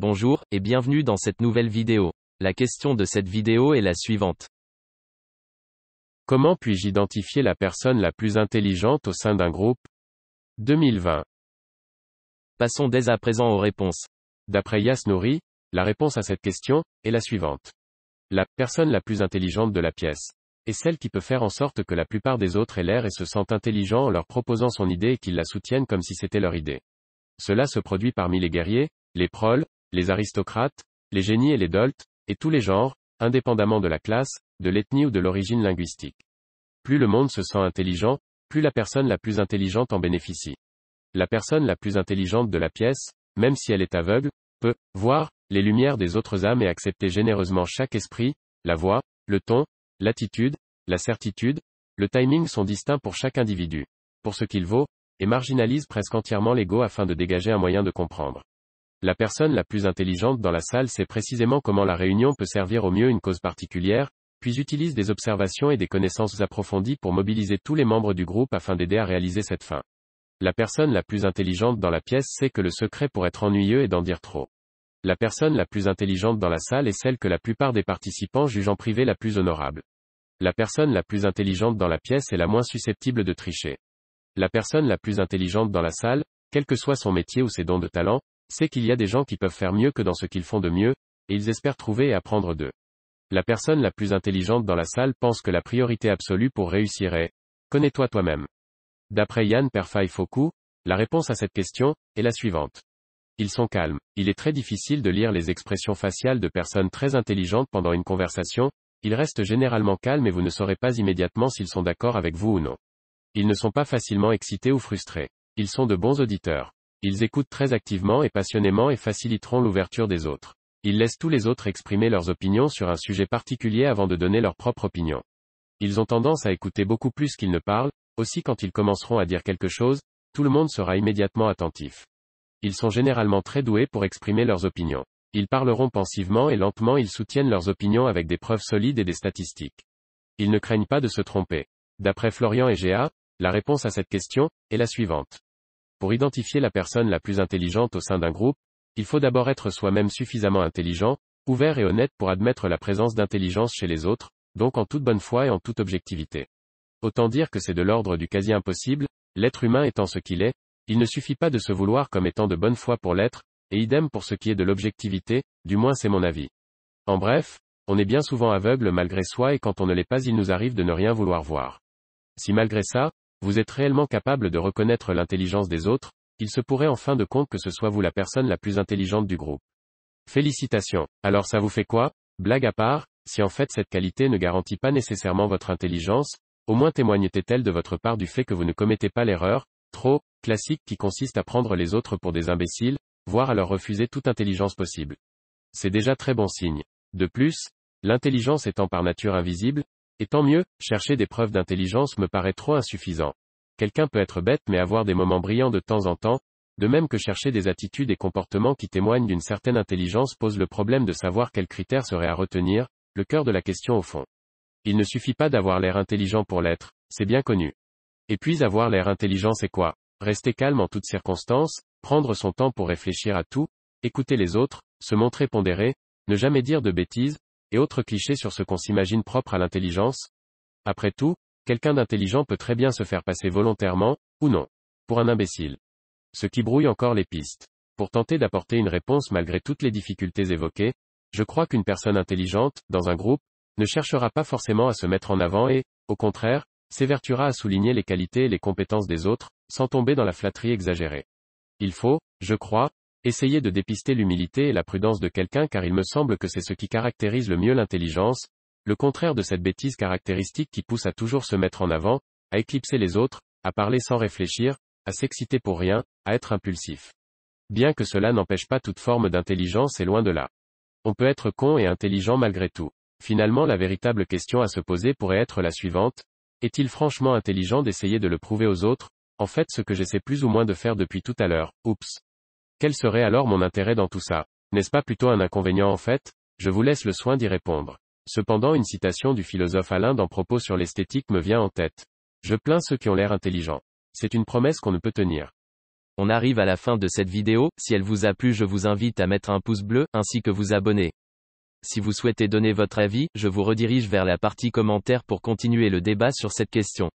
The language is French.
Bonjour, et bienvenue dans cette nouvelle vidéo. La question de cette vidéo est la suivante. Comment puis-je identifier la personne la plus intelligente au sein d'un groupe? 2020. Passons dès à présent aux réponses. D'après Yasnouri, la réponse à cette question est la suivante. La personne la plus intelligente de la pièce est celle qui peut faire en sorte que la plupart des autres aient l'air et se sentent intelligents en leur proposant son idée et qu'ils la soutiennent comme si c'était leur idée. Cela se produit parmi les guerriers, les proles, les aristocrates, les génies et les doltes, et tous les genres, indépendamment de la classe, de l'ethnie ou de l'origine linguistique. Plus le monde se sent intelligent, plus la personne la plus intelligente en bénéficie. La personne la plus intelligente de la pièce, même si elle est aveugle, peut voir les lumières des autres âmes et accepter généreusement chaque esprit, la voix, le ton, l'attitude, la certitude, le timing sont distincts pour chaque individu, pour ce qu'il vaut, et marginalise presque entièrement l'ego afin de dégager un moyen de comprendre. La personne la plus intelligente dans la salle sait précisément comment la réunion peut servir au mieux une cause particulière, puis utilise des observations et des connaissances approfondies pour mobiliser tous les membres du groupe afin d'aider à réaliser cette fin. La personne la plus intelligente dans la pièce sait que le secret pour être ennuyeux est d'en dire trop. La personne la plus intelligente dans la salle est celle que la plupart des participants jugent en privé la plus honorable. La personne la plus intelligente dans la pièce est la moins susceptible de tricher. La personne la plus intelligente dans la salle, quel que soit son métier ou ses dons de talent, sait qu'il y a des gens qui peuvent faire mieux que dans ce qu'ils font de mieux, et ils espèrent trouver et apprendre d'eux. La personne la plus intelligente dans la salle pense que la priorité absolue pour réussir est « connais-toi toi-même ». D'après Yann Perfay-Foucault, la réponse à cette question est la suivante. Ils sont calmes. Il est très difficile de lire les expressions faciales de personnes très intelligentes pendant une conversation, ils restent généralement calmes et vous ne saurez pas immédiatement s'ils sont d'accord avec vous ou non. Ils ne sont pas facilement excités ou frustrés. Ils sont de bons auditeurs. Ils écoutent très activement et passionnément et faciliteront l'ouverture des autres. Ils laissent tous les autres exprimer leurs opinions sur un sujet particulier avant de donner leur propre opinion. Ils ont tendance à écouter beaucoup plus qu'ils ne parlent, aussi quand ils commenceront à dire quelque chose, tout le monde sera immédiatement attentif. Ils sont généralement très doués pour exprimer leurs opinions. Ils parleront pensivement et lentement, ils soutiennent leurs opinions avec des preuves solides et des statistiques. Ils ne craignent pas de se tromper. D'après Florian Egea, la réponse à cette question est la suivante. Pour identifier la personne la plus intelligente au sein d'un groupe, il faut d'abord être soi-même suffisamment intelligent, ouvert et honnête pour admettre la présence d'intelligence chez les autres, donc en toute bonne foi et en toute objectivité. Autant dire que c'est de l'ordre du quasi impossible, l'être humain étant ce qu'il est, il ne suffit pas de se vouloir comme étant de bonne foi pour l'être, et idem pour ce qui est de l'objectivité, du moins c'est mon avis. En bref, on est bien souvent aveugle malgré soi et quand on ne l'est pas il nous arrive de ne rien vouloir voir. Si malgré ça, vous êtes réellement capable de reconnaître l'intelligence des autres, il se pourrait en fin de compte que ce soit vous la personne la plus intelligente du groupe. Félicitations. Alors ça vous fait quoi? Blague à part, si en fait cette qualité ne garantit pas nécessairement votre intelligence, au moins témoigne-t-elle de votre part du fait que vous ne commettez pas l'erreur, trop, classique qui consiste à prendre les autres pour des imbéciles, voire à leur refuser toute intelligence possible. C'est déjà très bon signe. De plus, l'intelligence étant par nature invisible, et tant mieux, chercher des preuves d'intelligence me paraît trop insuffisant. Quelqu'un peut être bête mais avoir des moments brillants de temps en temps, de même que chercher des attitudes et comportements qui témoignent d'une certaine intelligence pose le problème de savoir quels critères seraient à retenir, le cœur de la question au fond. Il ne suffit pas d'avoir l'air intelligent pour l'être, c'est bien connu. Et puis avoir l'air intelligent c'est quoi? Rester calme en toutes circonstances, prendre son temps pour réfléchir à tout, écouter les autres, se montrer pondéré, ne jamais dire de bêtises, et autres clichés sur ce qu'on s'imagine propre à l'intelligence. Après tout, quelqu'un d'intelligent peut très bien se faire passer volontairement, ou non, pour un imbécile. Ce qui brouille encore les pistes. Pour tenter d'apporter une réponse malgré toutes les difficultés évoquées, je crois qu'une personne intelligente, dans un groupe, ne cherchera pas forcément à se mettre en avant et, au contraire, s'évertuera à souligner les qualités et les compétences des autres, sans tomber dans la flatterie exagérée. Il faut, je crois, essayer de dépister l'humilité et la prudence de quelqu'un car il me semble que c'est ce qui caractérise le mieux l'intelligence, le contraire de cette bêtise caractéristique qui pousse à toujours se mettre en avant, à éclipser les autres, à parler sans réfléchir, à s'exciter pour rien, à être impulsif. Bien que cela n'empêche pas toute forme d'intelligence et loin de là. On peut être con et intelligent malgré tout. Finalement la véritable question à se poser pourrait être la suivante, est-il franchement intelligent d'essayer de le prouver aux autres, en fait ce que j'essaie plus ou moins de faire depuis tout à l'heure, oups. Quel serait alors mon intérêt dans tout ça? N'est-ce pas plutôt un inconvénient en fait? Je vous laisse le soin d'y répondre. Cependant une citation du philosophe Alain dans Propos sur l'esthétique me vient en tête. Je plains ceux qui ont l'air intelligents. C'est une promesse qu'on ne peut tenir. On arrive à la fin de cette vidéo, si elle vous a plu je vous invite à mettre un pouce bleu, ainsi que vous abonner. Si vous souhaitez donner votre avis, je vous redirige vers la partie commentaires pour continuer le débat sur cette question.